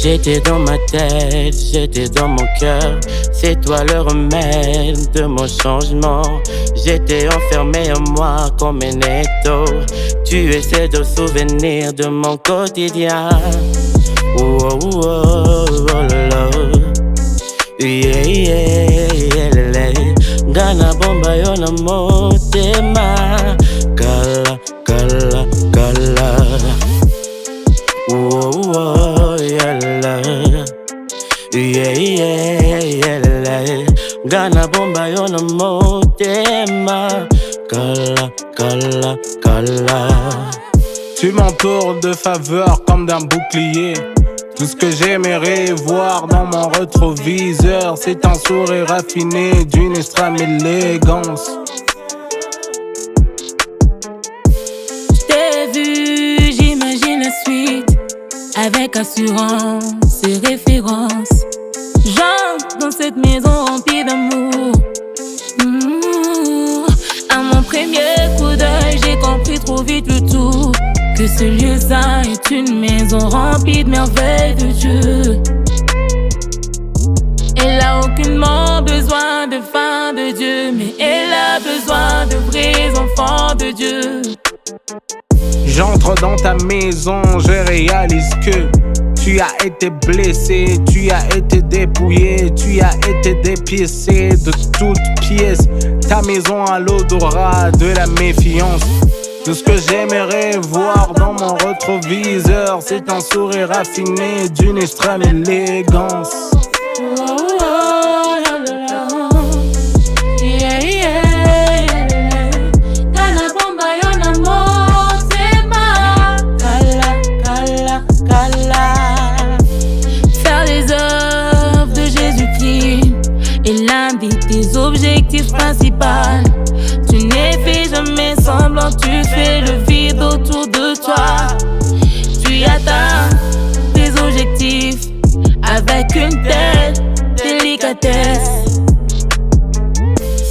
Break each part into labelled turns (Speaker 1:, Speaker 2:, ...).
Speaker 1: J'étais dans ma tête, j'étais dans mon cœur. C'est toi le remède de mon changement. J'étais enfermé en moi comme un étau. Tu essaies de souvenir de mon quotidien. Oh oh oh oh, oh là là. Yeah yeah yeah. Gana bomba yona motema. Kala kala kala. Oh oh yeah yeah yeah. Gana bomba yona motema. Kala kala kala.
Speaker 2: Tu m'entoures de faveurs comme d'un bouclier. Tout ce que j'aimerais voir dans mon rétroviseur, c'est un sourire raffiné d'une extrême élégance.
Speaker 3: J't'ai vu, j'imagine la suite, avec assurance et référence. J'entre dans cette maison remplie d'amour. À mon premier coup d'œil, j'ai compris trop vite le tout. Que ce lieu saint est une maison remplie de merveilles de Dieu. Elle a aucunement besoin de fin de Dieu, mais elle a besoin de vrais enfants de Dieu.
Speaker 2: J'entre dans ta maison, je réalise que tu as été blessé, tu as été dépouillé, tu as été dépiécé de toutes pièces. Ta maison a l'odorat de la méfiance. Tout ce que j'aimerais voir dans mon rétroviseur, c'est un sourire raffiné d'une extrême élégance.
Speaker 3: Faire les œuvres de Jésus-Christ est l'un de tes objectifs principaux. Tu n'es fait jamais semblant, tu fais le vide autour de toi. Tu atteins tes objectifs avec une telle délicatesse.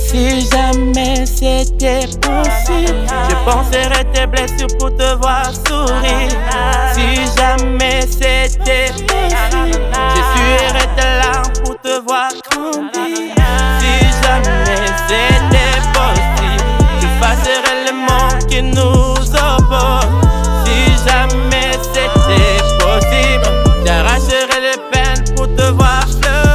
Speaker 1: Si jamais c'était possible, je penserais tes blessures pour te voir sourire. Si jamais c'était possible, j'essuierais tes larmes pour te voir grandir. Si jamais c'était possible, j'effacerais les mots qui nous opposent. Si jamais c'était possible, j'arracherais les peines pour te voir fleurir.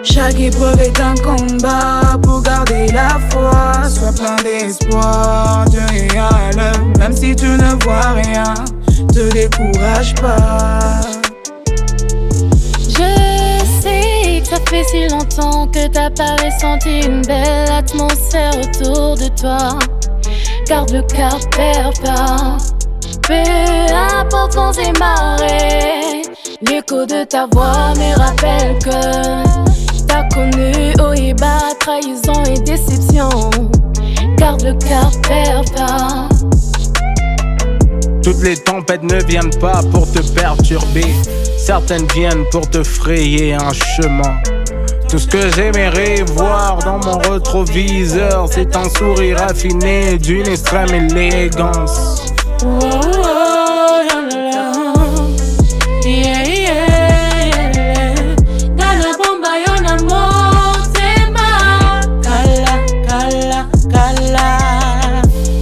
Speaker 4: Chaque épreuve est un combat pour garder la foi. Sois plein d'espoir, Dieu est à l'œuvre. Même si tu ne vois rien, te décourage pas.
Speaker 3: Je sais que ça fait si longtemps que t'as pas ressenti une belle atmosphère autour de toi. Garde le cœur, perds pas. Peu importe vents et marées, l'écho de ta voix me rappelle que t'as connu haut et bas, trahison et déception. Garde le cœur, perds pas.
Speaker 2: Toutes les tempêtes ne viennent pas pour te perturber. Certaines viennent pour te frayer un chemin. Tout ce que j'aimerais voir dans mon rétroviseur, c'est un sourire raffiné d'une extrême élégance.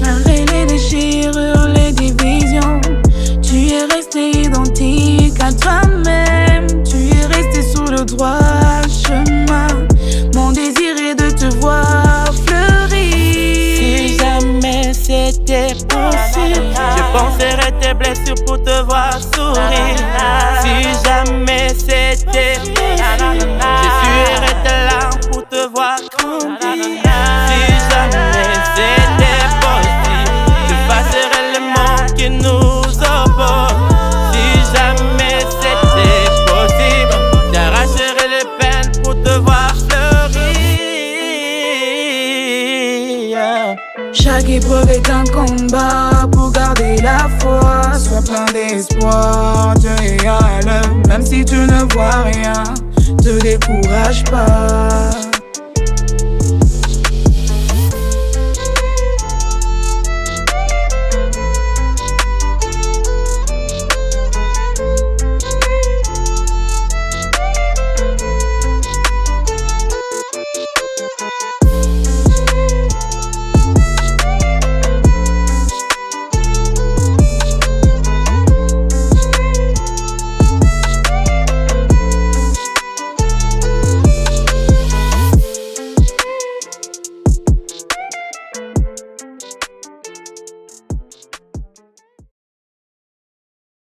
Speaker 4: Malgré les déchirures, les divisions, tu es resté identique à toi-même. Tu es resté sur le droit chemin. Mon désir est de te voir fleurir.
Speaker 1: Si jamais c'était possible, je penserais tes blessures pour te voir sourire. Si jamais c'était possible, j'essuierais tes larmes pour te voir grandir. Si jamais c'était possible, j'effacerais les mots qui nous opposent. Si jamais c'était possible, j'arracherais les peines pour te voir fleurir.
Speaker 4: Chaque épreuve est un combat pour garder la foi. Sois plein d'espoir, Dieu est à l'œuvre. Même si tu ne vois rien, te décourage pas.